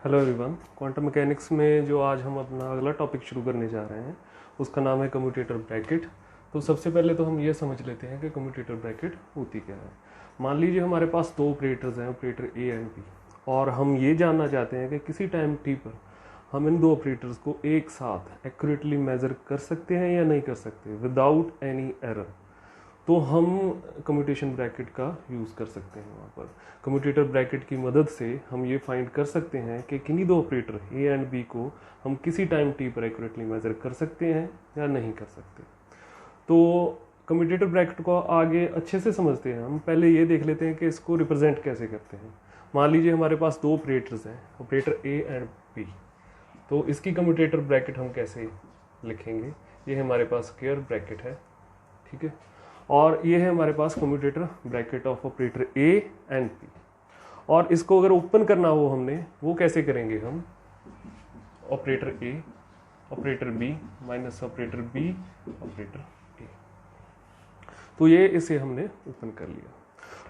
Hello everyone, quantum mechanics में जो आज हम अपना अगला टॉपिक शुरू करने जा रहे हैं उसका नाम है कम्यूटेटर ब्रैकेट। तो सबसे पहले तो हम ये समझ लेते हैं कि कम्यूटेटर ब्रैकेट होती क्या है। मान लीजिए हमारे पास दो ऑपरेटर्स हैं, ऑपरेटर ए एंड बी, और हम ये जानना चाहते हैं कि किसी टाइम टी पर हम इन दो ऑपरेटर्स को एक साथ एक्यूरेटली मेज़र कर सकते हैं या नहीं कर सकते विदाउट एनी एरर। तो हम कम्यूटेशन ब्रैकेट का यूज़ कर सकते हैं। वहाँ पर कम्यूटेटर ब्रैकेट की मदद से हम ये फाइंड कर सकते हैं कि किन्हीं दो ऑपरेटर ए एंड बी को हम किसी टाइम टी पर एक्यूरेटली मेज़र कर सकते हैं या नहीं कर सकते। तो कम्यूटेटर ब्रैकेट को आगे अच्छे से समझते हैं। हम पहले ये देख लेते हैं कि इसको रिप्रेजेंट कैसे करते हैं। मान लीजिए हमारे पास दो ऑपरेटर्स हैं, ऑपरेटर ए एंड बी। तो इसकी कम्यूटेटर ब्रैकेट हम कैसे लिखेंगे? ये हमारे पास स्क्वायर ब्रैकेट है, ठीक है, और ये है हमारे पास commutator bracket of operator A and B. और इसको अगर ओपन करना हो हमने, वो कैसे करेंगे हम? Operator A, operator B minus operator B, operator A. तो ये इसे हमने ओपन कर लिया।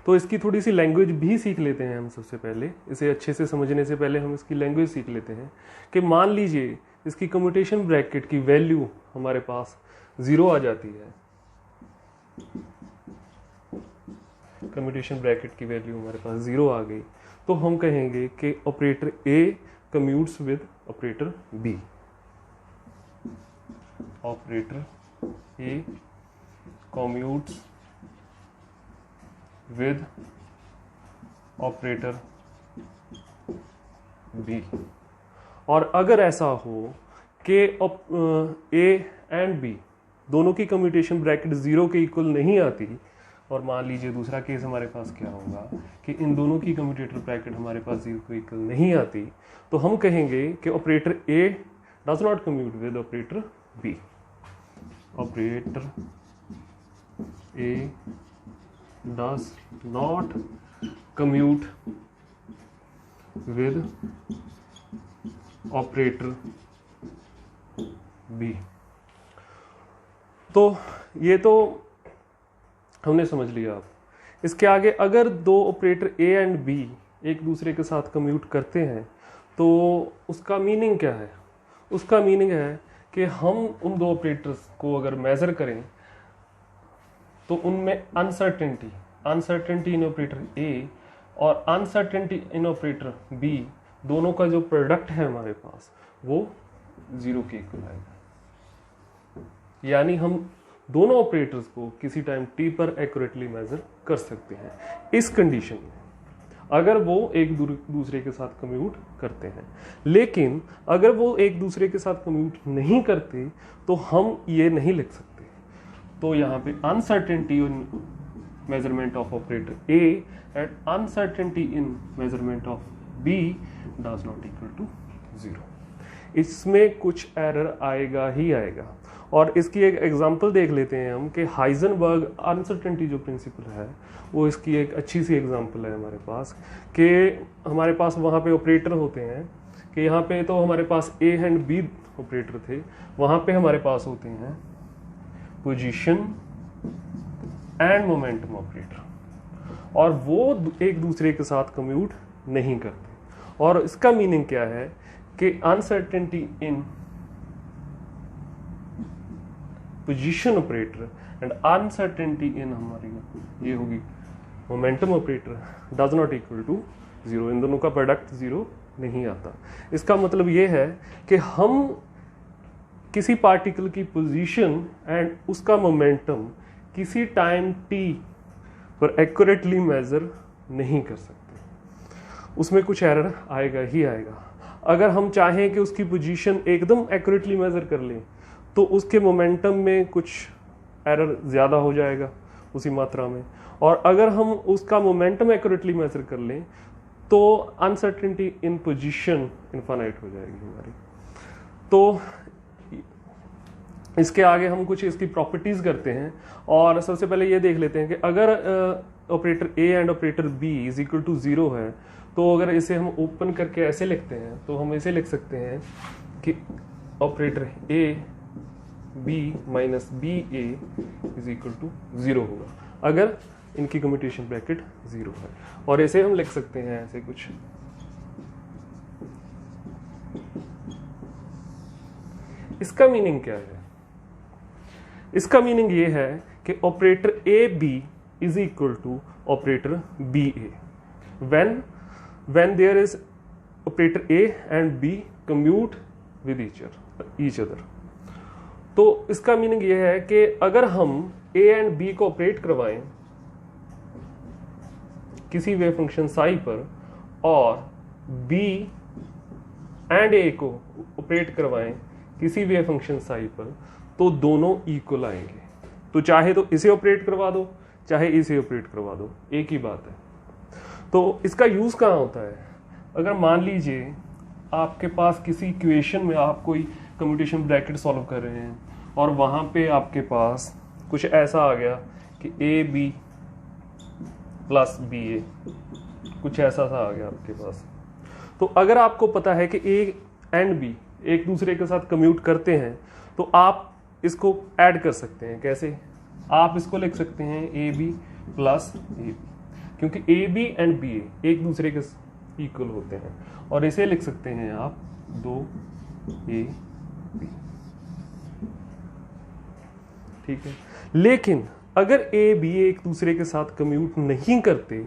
तो इसकी थोड़ी सी लैंग्वेज भी सीख लेते हैं हम। सबसे पहले इसे अच्छे से समझने से पहले हम इसकी लैंग्वेज सीख लेते हैं कि मान लीजिए इसकी कम्यूटेशन ब्रैकेट की वैल्यू हमारे पास 0 आ जाती है। कम्यूटेशन ब्रैकेट की वैल्यू हमारे पास 0 आ गई, तो हम कहेंगे कि operator A commutes with operator B. Operator A commutes with operator B. और अगर ऐसा हो कि ए एंड बी दोनों की कम्यूटेशन ब्रैकेट 0 के इक्वल नहीं आती, और मान लीजिए दूसरा केस हमारे पास क्या होगा कि इन दोनों की कम्यूटेटर ब्रैकेट हमारे पास 0 के इक्वल नहीं आती, तो हम कहेंगे कि operator A does not commute with operator B. Operator A does not commute with operator B. तो ये तो हमने समझ लिया। अब इसके आगे अगर दो ऑपरेटर ए एंड बी एक दूसरे के साथ कम्यूट करते हैं तो उसका मीनिंग क्या है? उसका मीनिंग है कि हम उन दो ऑपरेटर्स को अगर मेज़र करें तो उनमें अनसर्टेनिटी इन ऑपरेटर ए और अनसर्टेनिटी इन ऑपरेटर बी दोनों का जो प्रोडक्ट है हमारे पास वो 0 के इक्वल आएगा। यानी हम दोनों ऑपरेटर्स को किसी टाइम टी पर एक्यूरेटली मेजर कर सकते हैं इस कंडीशन में, अगर वो एक दूसरे के साथ कम्यूट करते हैं। लेकिन अगर वो एक दूसरे के साथ कम्यूट नहीं करते तो हम ये नहीं लिख सकते। तो यहाँ पे uncertainty in measurement of operator A and uncertainty in measurement of B does not equal to 0। इसमें कुछ एरर आएगा ही आएगा। और इसकी एक एग्जांपल देख लेते हैं हम कि हाइजेनबर्ग अनसर्टेनिटी जो प्रिंसिपल है वो इसकी एक अच्छी सी एग्जांपल है हमारे पास। कि हमारे पास वहाँ पे ऑपरेटर होते हैं कि यहाँ पे तो हमारे पास ए एंड बी ऑपरेटर थे, वहाँ पे हमारे पास होते हैं पोजीशन एंड मोमेंटम ऑपरेटर, और वो एक दूसरे के साथ कम्यूट नहीं करते। और इसका मीनिंग क्या है कि uncertainty in position operator and uncertainty in हमारी ये होगी momentum operator does not equal to 0। इन दोनों का प्रोडक्ट 0 नहीं आता। इसका मतलब ये है कि हम किसी पार्टिकल की पोजीशन एंड उसका मोमेंटम किसी टाइम t पर एक्यूरेटली मेजर नहीं कर सकते। उसमें कुछ एरर आएगा ही आएगा। अगर हम चाहें कि उसकी पोजीशन एकदम एक्यूरेटली मेजर कर लें तो उसके मोमेंटम में कुछ एरर ज़्यादा हो जाएगा उसी मात्रा में, और अगर हम उसका मोमेंटम एक्यूरेटली मेजर कर लें तो अनसर्टेनिटी इन पोजीशन इनफाइनाइट हो जाएगी हमारी। तो इसके आगे हम कुछ इसकी प्रॉपर्टीज़ करते हैं, और सबसे पहले ये देख लेते हैं कि अगर operator A and operator B is equal to 0 है तो अगर इसे हम ओपन करके ऐसे लिखते हैं तो हम ऐसे लिख सकते हैं कि operator A B minus B A is equal to 0 होगा अगर इनकी कम्यूटेशन ब्रैकेट 0 है। और ऐसे हम लिख सकते हैं ऐसे कुछ इसका मीनिंग क्या है? इसका मीनिंग ये है कि operator A B is equal to operator B A when there is operator A and B commute with each other. तो इसका मीनिंग ये है कि अगर हम A एंड B को ऑपरेट करवाएं किसी वेव फंक्शन साई पर और B एंड A को ऑपरेट करवाएं किसी वेव फंक्शन साई पर, तो दोनों इक्वल आएंगे। तो चाहे तो इसे ऑपरेट करवा दो, चाहे इसे ऑपरेट करवा दो, एक ही बात है। तो इसका यूज कहाँ होता है? अगर मान लीजिए आपके पास किसी इक्वेशन में आप कोई कम्यूटेशन ब्रैकेट सॉल्व कर रहे हैं और वहां पे आपके पास कुछ ऐसा आ गया कि ए बी प्लस बी ए, कुछ ऐसा सा आ गया आपके पास। तो अगर आपको पता है कि ए एंड बी एक दूसरे के साथ कम्यूट करते हैं तो आप इसको ऐड कर सकते हैं। कैसे? आप इसको लिख सकते हैं A B plus A B, क्योंकि A B and B A एक दूसरे के इक्वल होते हैं, और इसे लिख सकते हैं आप 2 ए बी। ठीक है। लेकिन अगर ए बी एक दूसरे के साथ कम्यूट नहीं करते,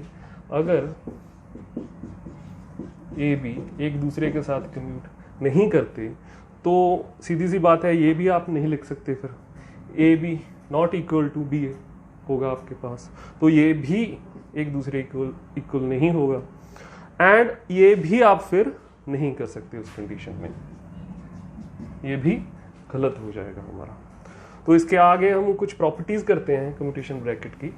अगर ए बी एक दूसरे के साथ कम्यूट नहीं करते, तो सीधी सी बात है ये भी आप नहीं लिख सकते। फिर A B not equal to B A होगा आपके पास, तो ये भी एक दूसरे इक्वल नहीं होगा, एंड ये भी आप फिर नहीं कर सकते उस कंडीशन में, ये भी गलत हो जाएगा हमारा। तो इसके आगे हम कुछ प्रॉपर्टीज करते हैं कम्यूटेशन ब्रैकेट की।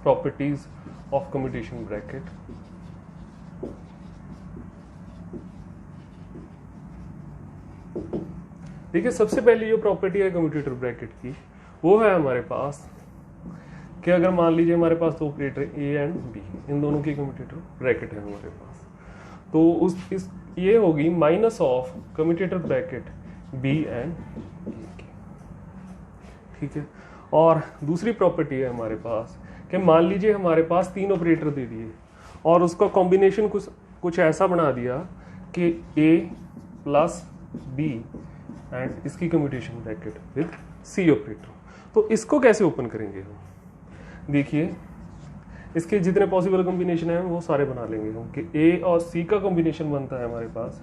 Properties of commutation bracket. देखिए, सबसे पहली जो प्रॉपर्टी है कम्यूटेटर ब्रैकेट की वो है हमारे पास कि अगर मान लीजिए हमारे पास दो ऑपरेटर ए एंड बी, इन दोनों की कम्यूटेटर ब्रैकेट है हमारे पास, तो ये होगी minus of commutator bracket B and A की। ठीक है। और दूसरी प्रॉपर्टी है हमारे पास कि मान लीजिए हमारे पास 3 ऑपरेटर दे दिए और उसका कॉम्बिनेशन कुछ ऐसा बना दिया कि ए प्लस बी एंड इसकी commutation bracket with C operator. तो इसको कैसे ओपन करेंगे हम? देखिए, इसके जितने पॉसिबल कॉम्बिनेशन है वो सारे बना लेंगे हम कि ए और सी का कॉम्बिनेशन बनता है हमारे पास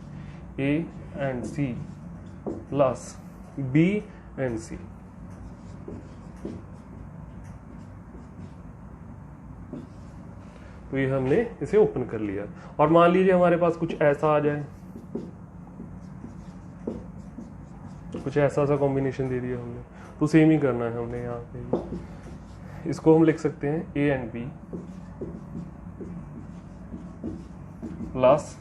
A and C plus B and C. तो ये हमने इसे ओपन कर लिया। और मान लीजिए हमारे पास कुछ ऐसा आ जाए, कुछ ऐसा सा कॉम्बिनेशन दे दिया हमने, तो सेम ही करना है हमने यहाँ पे। इसको हम लिख सकते हैं A and B plus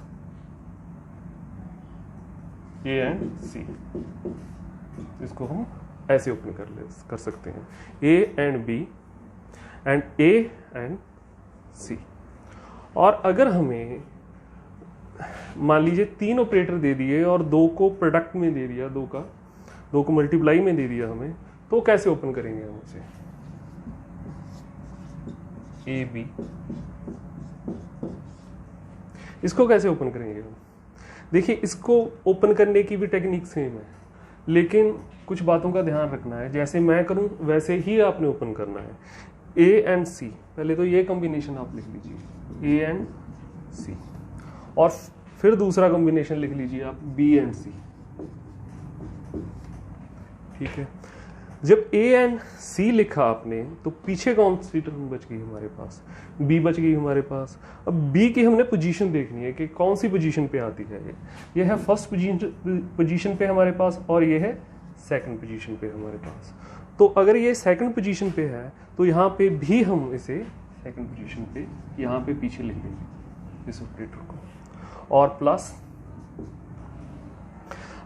A and C. इसको हम ऐसे ओपन कर सकते हैं, A and B and A and C. और अगर हमें मान लीजिए 3 ऑपरेटर दे दिए और 2 को प्रोडक्ट में दे दिया, 2 को मल्टीप्लाई में दे दिया हमें, तो कैसे ओपन करेंगे हम उसे? ए बी, इसको कैसे ओपन करेंगे हम? देखिए, इसको ओपन करने की भी टेक्निक सेम है, लेकिन कुछ बातों का ध्यान रखना है। जैसे मैं करूं वैसे ही आपने ओपन करना है। ए एंड सी, पहले तो ये कॉम्बिनेशन आप लिख लीजिए, ए एंड सी, और फिर दूसरा कॉम्बिनेशन लिख लीजिए आप बी एंड सी। ठीक है। जब ए एंड सी लिखा आपने तो पीछे कौन सी टर्म बच गई हमारे पास? बी बच गई हमारे पास। अब बी की हमने पोजीशन देखनी है कि कौन सी पोजीशन पे आती है। ये है फर्स्ट पोजीशन पे हमारे पास और ये है सेकंड पोजीशन पे हमारे पास। तो अगर ये सेकंड पोजीशन पे है तो यहाँ पे भी हम इसे सेकंड पोजीशन पे यहाँ पे पीछे लिख लेंगे इस ऑपरेटर को, और प्लस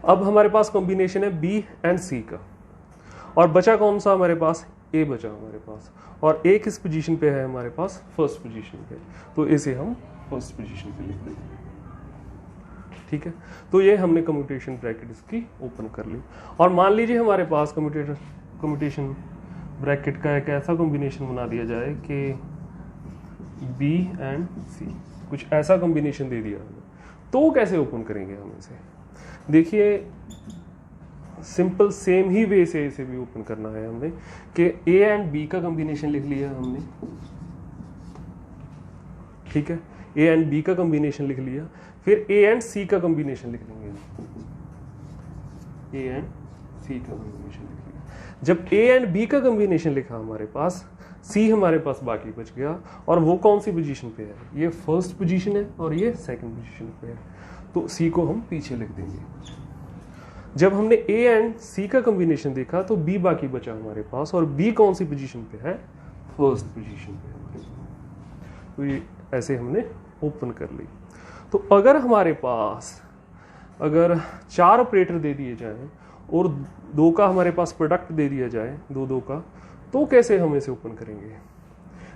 अब हमारे पास कॉम्बिनेशन है बी एंड सी का, और बचा कौन सा हमारे पास? ए बचा हमारे पास, और ए किस पोजीशन पे है हमारे पास? फर्स्ट पोजीशन पे, तो इसे हम फर्स्ट पोजीशन पे लिख देंगे। ठीक है, तो ये हमने कम्यूटेशन ब्रैकेट इसकी ओपन कर ली। और मान लीजिए हमारे पास कम्यूटेशन ब्रैकेट का एक ऐसा कॉम्बिनेशन बना दिया जाए कि बी एंड सी, कुछ ऐसा कॉम्बिनेशन दे दिया हमें, तो कैसे ओपन करेंगे हम इसे? देखिए सिंपल सेम ही वे से इसे भी ओपन करना है हमने कि ए एंड बी का कॉम्बिनेशन लिख लिया हमने, ठीक है, ए एंड बी का कॉम्बिनेशन लिख लिया, फिर ए एंड सी का कॉम्बिनेशन लिख लेंगे, ए एंड सी का कॉम्बिनेशन लिख लिया। जब ए एंड बी का कॉम्बिनेशन लिखा हमारे पास, सी हमारे पास बाकी बच गया, और वो कौन सी पोजीशन पे है? ये फर्स्ट पोजीशन है और ये सेकंड पोजीशन पे है, तो सी को हम पीछे लिख देंगे। जब हमने ए एंड सी का कॉम्बिनेशन देखा तो बी बाकी बचा हमारे पास, और बी कौन सी पोजीशन पे है? फर्स्ट पोजीशन पे हमारे पास। तो ये ऐसे हमने ओपन कर ली। तो अगर हमारे पास अगर 4 ऑपरेटर दे दिए जाएं और 2 का हमारे पास प्रोडक्ट दे दिया जाए, 2 का, तो कैसे हम इसे ओपन करेंगे?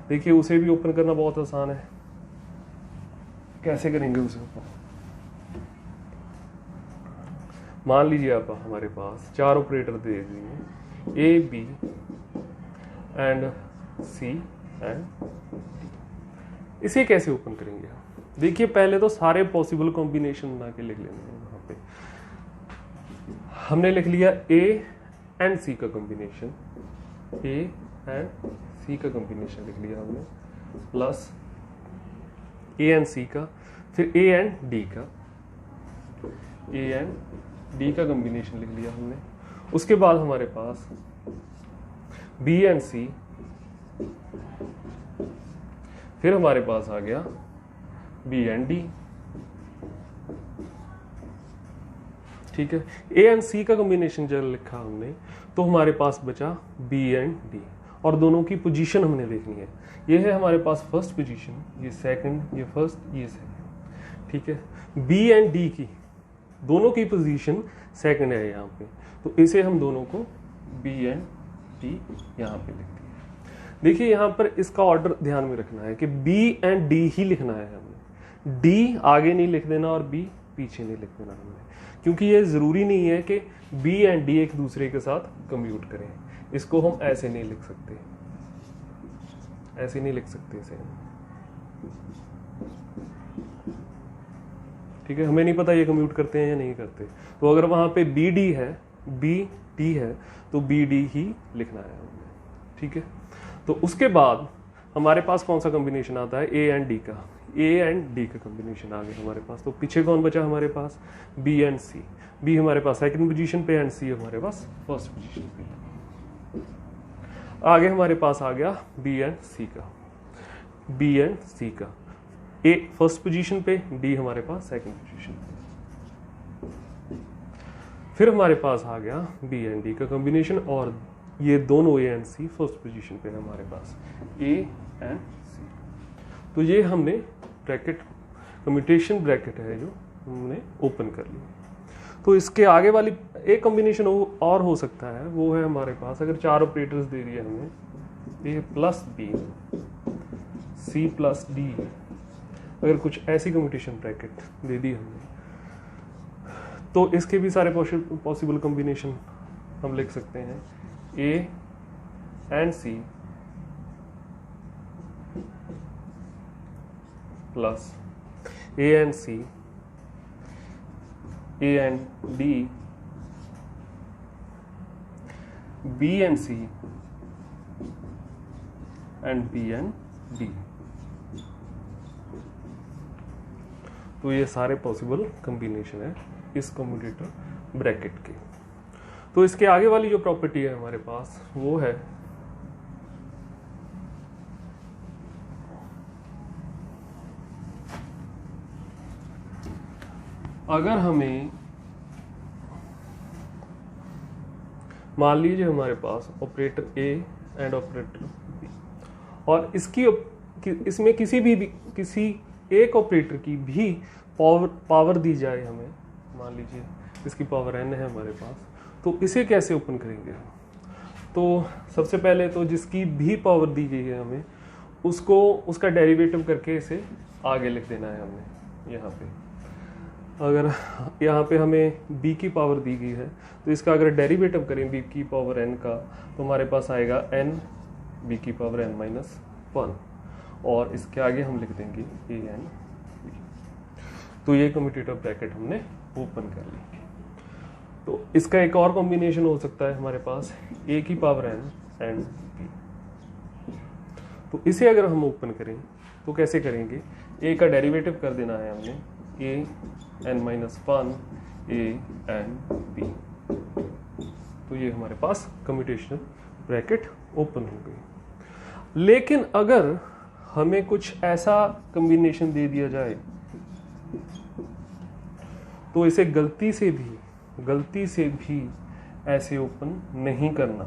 देखिए उसे भी ओपन करना बहुत आसान है। कैसे करेंगे उसे ओपन? मान लीजिए आप हमारे पास 4 ऑपरेटर दे दिए, A B and C and, इसे कैसे ओपन करेंगे आप? देखिए पहले तो सारे पॉसिबल कॉम्बिनेशन बना के लिख लेने हैं। वहां पे हमने लिख लिया ए एंड सी का कॉम्बिनेशन, ए एंड सी का कॉम्बिनेशन लिख लिया हमने, प्लस ए एंड सी का, फिर ए एंड डी का, ए एंड डी का कॉम्बिनेशन लिख लिया हमने। उसके बाद हमारे पास बी एंड सी, फिर हमारे पास आ गया बी एंड डी, ठीक है। ए एंड सी का कॉम्बिनेशन जब लिखा हमने तो हमारे पास बचा बी एंड डी, और दोनों की पोजीशन हमने देखनी है। ये है हमारे पास फर्स्ट पोजीशन, ये सेकंड, ये फर्स्ट, ये सेकंड, ठीक है। बी एंड डी की दोनों की पोजीशन सेकंड है यहाँ पे, तो इसे हम दोनों को बी एंड डी यहाँ पे लिख दिया। देखिए यहाँ पर इसका ऑर्डर ध्यान में रखना है कि बी एंड डी ही लिखना है हमने, डी आगे नहीं लिख देना और बी पीछे नहीं लिख देना हमने, क्योंकि ये जरूरी नहीं है कि बी एंड डी एक दूसरे के साथ कम्यूट करें। इसको हम ऐसे नहीं लिख सकते, ऐसे नहीं लिख सकते इसे, ठीक है। हमें नहीं पता ये कम्यूट करते हैं या नहीं करते, तो अगर वहां पे बी डी है, बी डी है, तो बी डी ही लिखना है हमने, ठीक है। तो उसके बाद हमारे पास कौन सा कॉम्बिनेशन आता है? ए एंड डी का, ए एंड डी का कॉम्बिनेशन आ गया हमारे पास। तो पीछे कौन बचा हमारे पास? B and C. बी हमारे पास सेकंड पोजीशन पे एंड सी हमारे पास फर्स्ट पोजीशन पे। आगे हमारे पास आ गया बी एंड सी का, बी एंड सी का, ए फर्स्ट पोजीशन पे, डी हमारे पास सेकंड पोजीशन पे। फिर हमारे पास आ गया बी एंड डी का कॉम्बिनेशन, और ये दोनों A and C first position पे है हमारे पास, ए एंड सी। तो ये हमने ब्रैकेट, कम्यूटेशन ब्रैकेट है जो हमने ओपन कर ली। तो इसके आगे वाली एक कॉम्बिनेशन और हो सकता है, वो है हमारे पास अगर 4 ऑपरेटर्स दे दिए हमें, A plus B, C plus D, अगर कुछ ऐसी कम्यूटेशन ब्रैकेट दे दी हमने, तो इसके भी सारे पॉसिबल कॉम्बिनेशन हम लिख सकते हैं, A and C plus A and C, A and D, B and C and B and D. तो ये सारे पॉसिबल कॉम्बिनेशन है इस कम्यूटेटर ब्रैकेट के। तो इसके आगे वाली जो प्रॉपर्टी है हमारे पास वो है अगर हमें मान लीजिए हमारे पास operator A and operator B, और इसमें किसी एक ऑपरेटर की भी पावर दी जाए हमें, मान लीजिए इसकी पावर n है हमारे पास, तो इसे कैसे ओपन करेंगे? तो सबसे पहले तो जिसकी भी पावर दी गई है हमें, उसको उसका डेरिवेटिव करके इसे आगे लिख देना है हमने यहाँ पे। अगर यहाँ पे हमें b की पावर दी गई है तो इसका अगर डेरिवेटिव करें b की पावर n का तो हमारे पास आएगा n b की पावर n माइनस 1 और इसके आगे हम लिख देंगे a n b। तो ये कम्यूटेटिव ब्रैकेट हमने ओपन कर ली। तो इसका एक और कॉम्बिनेशन हो सकता है हमारे पास a की पावर n एंड b। तो इसे अगर हम ओपन करें तो कैसे करेंगे, a का डेरिवेटिव कर देना है हमने a n minus 1 a n b। तो ये हमारे पास कम्यूटेशन ब्रैकेट ओपन हो गई। लेकिन अगर हमें कुछ ऐसा कॉम्बिनेशन दे दिया जाए तो इसे गलती से भी ऐसे ओपन नहीं करना।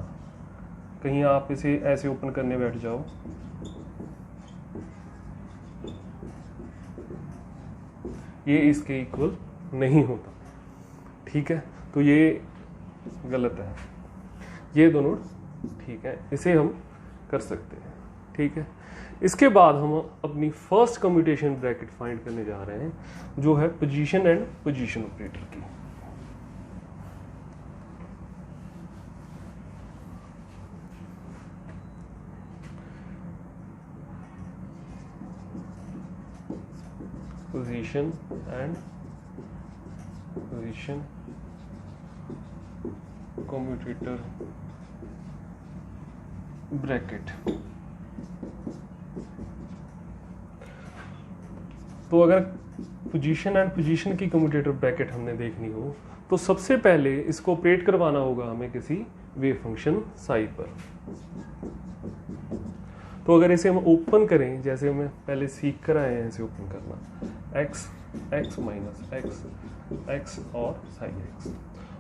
कहीं आप इसे ऐसे ओपन करने बैठ जाओ ये इसके इक्वल नहीं होता, ठीक है। तो ये गलत है, ये दोनों ठीक है, इसे हम कर सकते हैं, ठीक है। इसके बाद हम अपनी फर्स्ट कम्यूटेशन ब्रैकेट फाइंड करने जा रहे हैं जो है पोजीशन एंड पोजीशन ऑपरेटर की। Position and position commutator bracket. तो अगर पोजीशन एंड पोजीशन की कम्यूटेटर ब्रैकेट हमने देखनी हो तो सबसे पहले इसको ऑपरेट करवाना होगा हमें किसी वेव फंक्शन साई पर। तो अगर इसे हम ओपन करें, जैसे हमें पहले सीख कर आए हैं इसे ओपन करना, x x माइनस x और साइन x,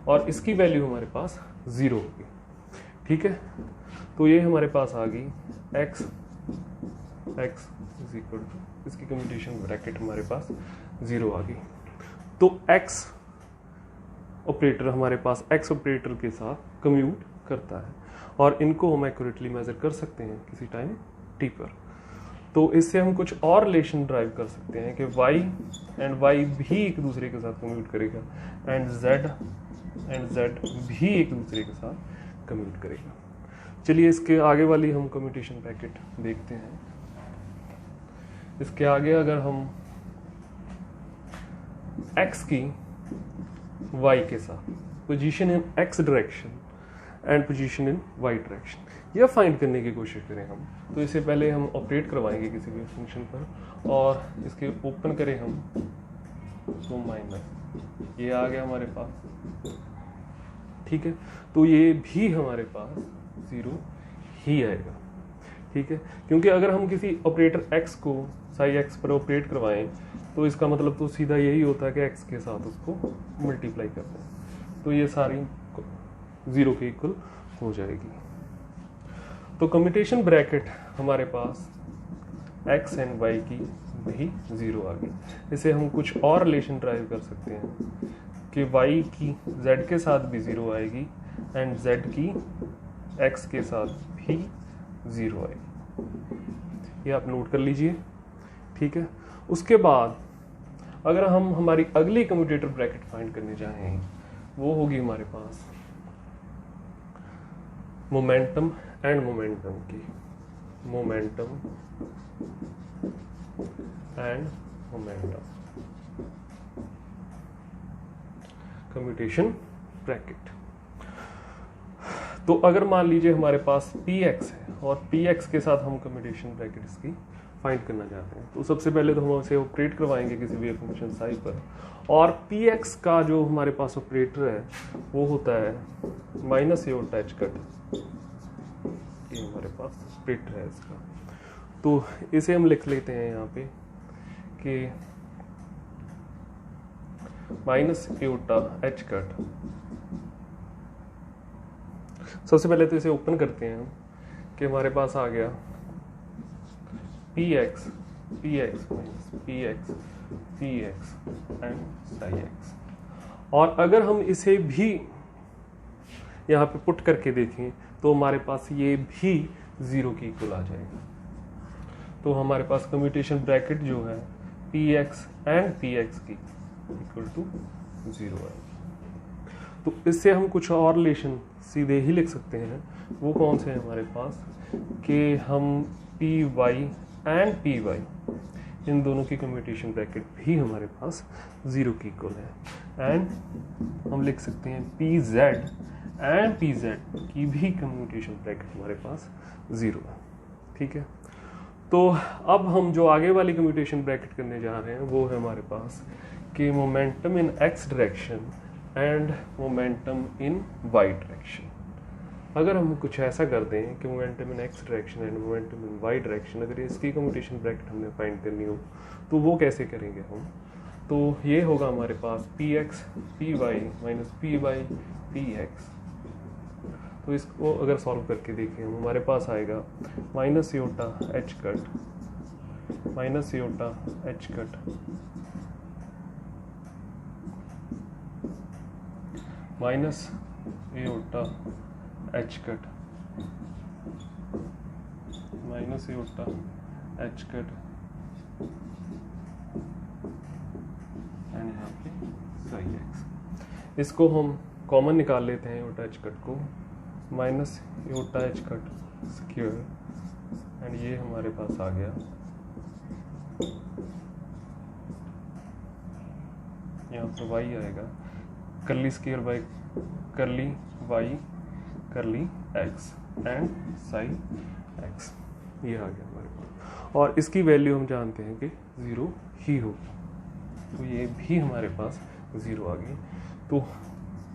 और इसकी वैल्यू हमारे पास 0 होगी, ठीक है। तो ये हमारे पास आ गई x इज इक्वल टू, इसकी कम्यूटेशन ब्रैकेट हमारे पास 0 आ गई। तो x ऑपरेटर हमारे पास x ऑपरेटर के साथ कम्यूट करता है और इनको हम एक्यूरेटली मेजर कर सकते हैं किसी टाइम t पर। तो इससे हम कुछ और रिलेशन ड्राइव कर सकते हैं कि y एंड y भी एक दूसरे के साथ कम्यूट करेगा एंड z भी एक दूसरे के साथ कम्यूट करेगा। चलिए इसके आगे वाली हम कम्यूटेशन ब्रैकेट देखते हैं। इसके आगे अगर हम x की y के साथ position in x direction and position in y direction यह फाइंड करने की कोशिश करें हम, तो इसे पहले हम ऑपरेट करवाएंगे किसी भी फंक्शन पर और इसके ओपन करें हम तो माइनस ये आ गया हमारे पास, ठीक है। तो ये भी हमारे पास 0 ही आएगा, ठीक है, क्योंकि अगर हम किसी ऑपरेटर x को साई x पर ऑपरेट करवाएं तो इसका मतलब तो सीधा यही होता है कि x के साथ उसको मल्टीप्लाई कर दें, तो ये सारी 0 के इक्वल हो जाएगी। तो कम्यूटेशन ब्रैकेट हमारे पास x एंड y की भी 0 आ गई। इसे हम कुछ और रिलेशन ड्राइव कर सकते हैं कि y की z के साथ भी 0 आएगी एंड z की x के साथ भी 0 आएगी। ये आप नोट कर लीजिए, ठीक है। उसके बाद अगर हम हमारी अगली कम्यूटेटर ब्रैकेट फाइंड करने जाएं वो होगी हमारे पास मोमेंटम एंड मोमेंटम की, momentum and momentum commutation bracket. तो अगर मान लीजिए हमारे पास px है और px के साथ हम कम्यूटेशन ब्रैकेट इसकी फाइंड करना चाहते हैं, तो सबसे पहले तो हम उसे ऑपरेट करवाएंगे किसी वेव फंक्शन साई पर, और px का जो हमारे पास ऑपरेटर है वो होता है माइनस ए और टच कट, ये हमारे पास ऑपरेटर है इसका। तो इसे हम लिख लेते हैं यहाँ पे कि माइनस एटा एच कट। सबसे पहले तो इसे ओपन करते हैं हम कि हमारे पास आ गया px minus px and Sai x। और अगर हम इसे भी यहाँ पे पुट करके देखें तो हमारे पास ये भी 0 की इक्वल आ जाएगा। तो हमारे पास कम्यूटेशन ब्रैकेट जो है px एंड px की इक्वल टू 0 आएगी। तो इससे हम कुछ और रिलेशन सीधे ही लिख सकते हैं। वो कौन से हैं हमारे पास कि हम P Y and P Y इन दोनों की कम्यूटेशन ब्रैकेट भी हमारे पास 0 की इक्वल है। एंड हम लिख सकते हैं P Z and P Z की भी कम्यूटेशन ब्रैकेट हमारे पास 0 है। ठीक है, तो अब हम जो आगे वाली कम्यूटेशन ब्रैकेट करने जा रहे हैं वो है हमारे पास कि momentum in x direction and momentum in Y direction. अगर हम कुछ ऐसा कर दें कि momentum in x direction and momentum in Y direction, अगर इसकी कम्यूटेशन ब्रैकेट हमने फाइंड करनी हो तो वो कैसे करेंगे हम? तो ये होगा हमारे पास P X P Y minus P Y P X. तो इसको अगर सॉल्व करके देखें हम, हमारे पास आएगा minus iota H cut minus iota H cut minus iota H cut minus iota H cut and यहाँ पे सही एक्स। इसको हम कॉमन निकाल लेते हैं योटा एच कट को, minus iota H cut square and ये हमारे पास आ गया यहाँ पर वाई आएगा करली स्क्वायर बाई करली y curly x and sine x, ये आ गया हमारे पास। और इसकी वैल्यू हम जानते हैं कि 0 ही होगी, तो ये भी हमारे पास 0 आ गई। तो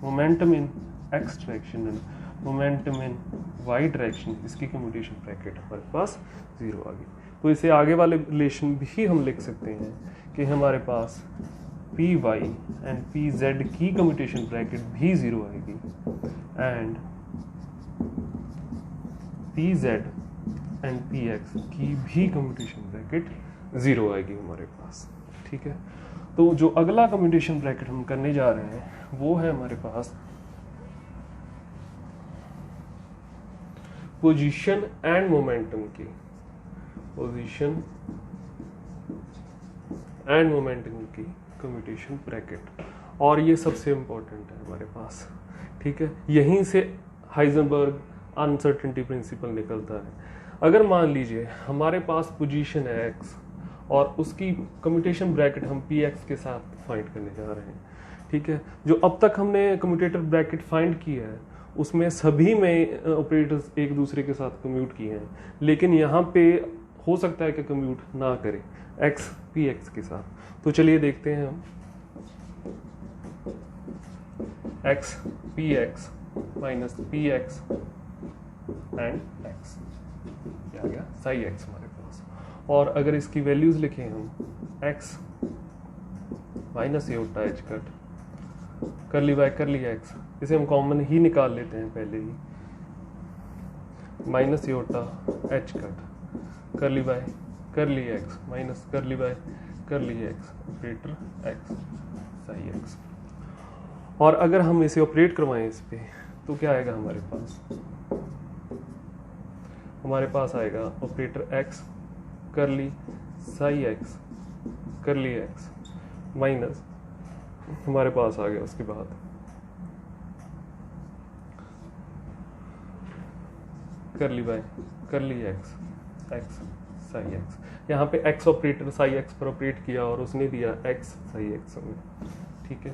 momentum in x direction and momentum in Y direction, इसकी कम्यूटेशन ब्रैकेट हमारे पास 0 आ गई। तो इसे आगे वाले रिलेशन भी हम लिख सकते हैं कि हमारे पास P Y and P Z की कम्यूटेशन ब्रैकेट भी 0 आएगी and P Z and P X की भी कम्यूटेशन ब्रैकेट 0 आएगी हमारे पास। ठीक है, तो जो अगला कम्यूटेशन ब्रैकेट हम करने जा रहे हैं वो है हमारे पास पोजीशन एंड मोमेंटम की, पोजीशन एंड मोमेंटम की कम्यूटेशन ब्रैकेट। और ये सबसे इम्पोर्टेंट है हमारे पास। ठीक है, यहीं से हाइजेनबर्ग अनसर्टेनिटी प्रिंसिपल निकलता है। अगर मान लीजिए हमारे पास पोजीशन है एक्स और उसकी कम्यूटेशन ब्रैकेट हम पी एक्स के साथ फाइंड करने जा रहे हैं। ठीक है, जो अब तक हमने कम्यूटेटर ब्रैकेट फाइंड किया है उसमें सभी में ऑपरेटर्स एक दूसरे के साथ कम्यूट किए हैं, लेकिन यहाँ पे हो सकता है कि कम्यूट ना करें एक्स पी एक्स के साथ। तो चलिए देखते हैं हम x P x minus P x and x, क्या आ गया साई एक्स हमारे पास। और अगर इसकी वैल्यूज लिखें हम x minus iota H cut curly y curly x, इसे हम कॉमन ही निकाल लेते हैं पहले ही, minus iota H cut curly y curly x minus curly y curly x operator x psi x. और अगर हम इसे ऑपरेट करवाएं इस पे तो क्या आएगा हमारे पास? हमारे पास आएगा operator x curly psi x करली एक्स माइनस हमारे पास आ गया उसके बाद करली y curly x x psi x. यहाँ पे एक्स ऑपरेटर साई एक्स पर ऑपरेट किया और उसने दिया एक्स साई एक्स हमें। ठीक है,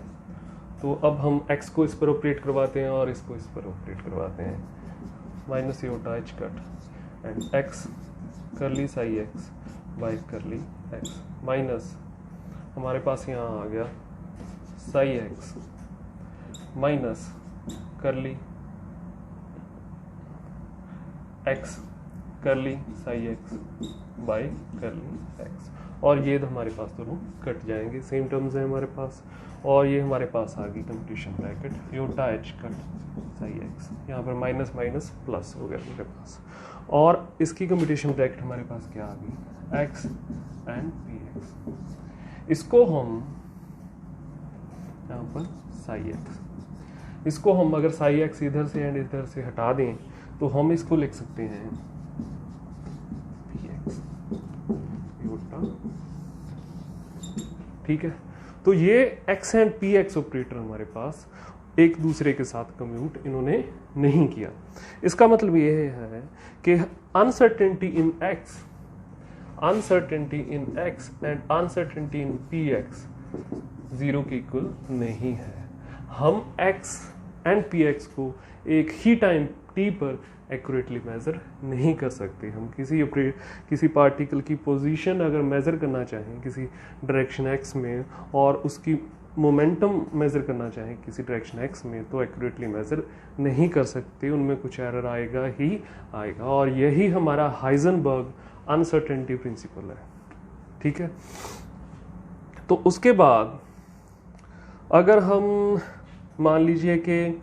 तो अब हम एक्स को इस पर ऑपरेट करवाते हैं और इसको इस पर ऑपरेट करवाते हैं, minus iota H cut and x curly psi x by curly x minus हमारे पास यहाँ आ गया psi x minus curly x curly psi x by curly x. और ये तो हमारे पास दोनों कट जाएंगे, सेम टर्म्स हैं हमारे पास। और ये हमारे पास आ गई commutation bracket iota H cut psi x, यहाँ पर माइनस माइनस प्लस हो गया मेरे पास। और इसकी कम्यूटेशन ब्रैकेट हमारे पास क्या आ गई? X and P x. इसको हम यहाँ पर साई एक्स, इसको हम अगर साई एक्स इधर से एंड इधर से हटा दें तो हम इसको लिख सकते हैं पी एक्स योटा। ठीक है, तो ये x and P x operator हमारे पास एक दूसरे के साथ कम्यूट इन्होंने नहीं किया। इसका मतलब ये है कि uncertainty in x and uncertainty in P x zero के इक्वल नहीं है। हम x एंड पी एक्स को एक ही टाइम t पर एक्यूरेटली मेजर नहीं कर सकते। हम किसी पार्टिकल की पोजीशन अगर मेजर करना चाहें किसी डायरेक्शन x में और उसकी मोमेंटम मेजर करना चाहें किसी डायरेक्शन x में, तो एक्यूरेटली मेजर नहीं कर सकते, उनमें कुछ एरर आएगा ही आएगा। और यही हमारा हाइजेनबर्ग अनसर्टेनिटी प्रिंसिपल है। ठीक है, तो उसके बाद अगर हम मान लीजिए कि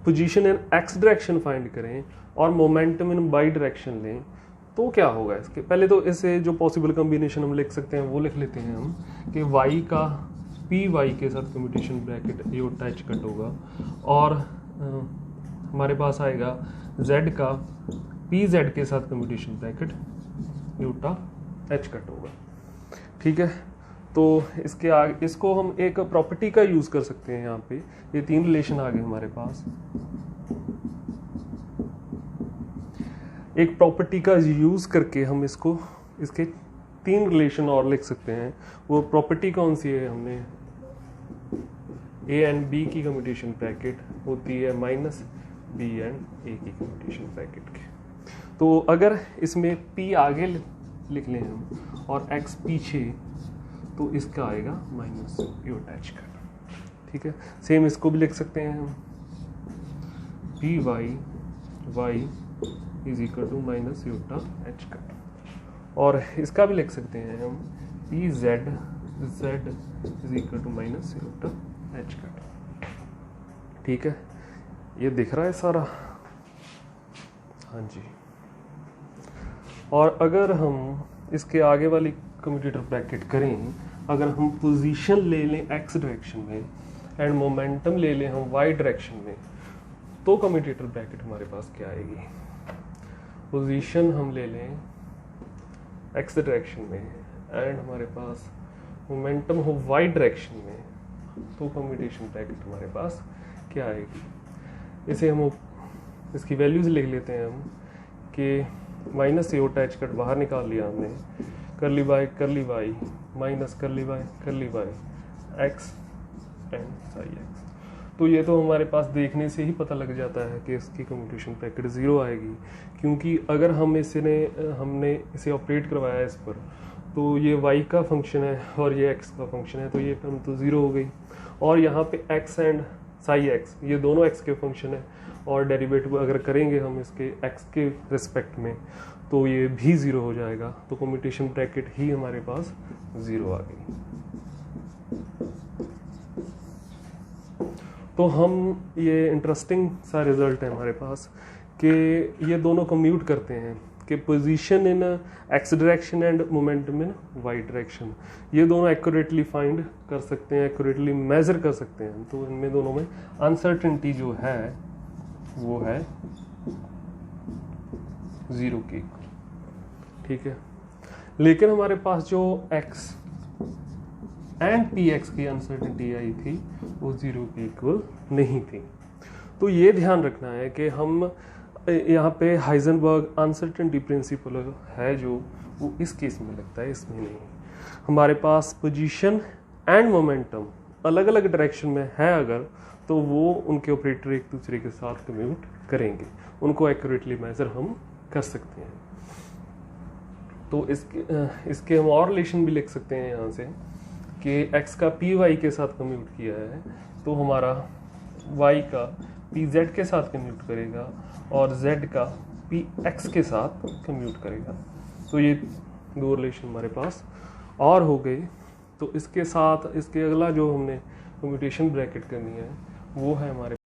position in x direction find करें और मोमेंटम इन y डायरेक्शन लें, तो क्या होगा इसके। पहले तो इसे जो पॉसिबल कॉम्बिनेशन हम लिख सकते हैं वो लिख लेते हैं हम कि y का पी वाई के साथ commutation bracket iota H cut होगा और हमारे पास आएगा z का पी जेड के साथ commutation bracket iota H cut होगा। ठीक है, तो इसके आगे इसको हम एक प्रॉपर्टी का यूज कर सकते हैं। यहाँ पे ये तीन रिलेशन आ गए हमारे पास। एक प्रॉपर्टी का यूज करके हम इसके तीन रिलेशन और लिख सकते हैं। वो प्रॉपर्टी कौन सी है, हमने ए एंड बी की कम्यूटेशन ब्रैकेट होती है माइनस बी एंड ए की कम्यूटेशन ब्रैकेट के। तो अगर इसमें पी आगे लिख लें हम और एक्स पीछे, तो इसका आएगा माइनस योटा एच कट। ठीक है, सेम इसको भी लिख सकते हैं हम P y y is equal to minus iota H cut. और इसका भी लिख सकते हैं हम p z z is equal to minus iota H cut. ठीक है, ये दिख रहा है सारा। हाँ जी, और अगर हम इसके आगे वाली कम्यूटेटर ब्रैकेट करें, अगर हम पोजीशन ले लें x डायरेक्शन में एंड मोमेंटम ले लें हम y डायरेक्शन में, तो कम्यूटेटर ब्रैकेट हमारे पास क्या आएगी। पोजीशन हम ले लें x डायरेक्शन में एंड हमारे पास मोमेंटम हो y डायरेक्शन में, तो कम्यूटेशन ब्रैकेट हमारे पास क्या आएगी। इसे हम इसकी वैल्यूज लिख लेते हैं हम कि माइनस योटा एच कट बाहर निकाल लिया हमने, curly y minus curly y x and psi x. तो ये तो हमारे पास देखने से ही पता लग जाता है कि इसकी कम्यूटेशन ब्रैकेट ज़ीरो आएगी, क्योंकि अगर हमने इसे ऑपरेट करवाया इस पर, तो ये y का फंक्शन है और ये x का फंक्शन है, तो ये टर्म तो ज़ीरो हो गई। और यहाँ पे x एंड साई x ये दोनों x के फंक्शन है, और डेरिवेटिव अगर करेंगे हम इसके x के रिस्पेक्ट में, तो ये भी ज़ीरो हो जाएगा। तो कम्यूटेशन ब्रैकेट ही हमारे पास ज़ीरो आ गई। तो हम ये इंटरेस्टिंग सा रिजल्ट है हमारे पास कि ये दोनों कम्यूट करते हैं कि position in x direction and momentum in y direction, ये दोनों एक्यूरेटली फाइंड कर सकते हैं, एक्यूरेटली मेजर कर सकते हैं। तो इनमें दोनों में अनसर्टेनिटी जो है वो है ज़ीरो की। ठीक है, लेकिन हमारे पास जो x एंड पी एक्स की अनसर्टेनिटी आई थी वो ज़ीरो के इक्वल नहीं थी। तो ये ध्यान रखना है कि हम यहाँ पे हाइजेनबर्ग अनसर्टेनिटी प्रिंसिपल है जो वो इस केस में लगता है, इसमें नहीं। हमारे पास पोजीशन एंड मोमेंटम अलग अलग डायरेक्शन में है अगर, तो वो उनके ऑपरेटर एक दूसरे के साथ कम्यूट करेंगे, उनको एक्यूरेटली मेजर हम कर सकते हैं। तो इसके हम और रिलेशन भी लिख सकते हैं यहाँ से कि x का पी वाई के साथ कम्यूट किया है, तो हमारा y का पी जेड के साथ कम्यूट करेगा और z का पी एक्स के साथ कम्यूट करेगा। तो ये दो रिलेशन हमारे पास और हो गए। तो इसके साथ इसके अगला जो हमने कम्यूटेशन ब्रैकेट करनी है वो है हमारे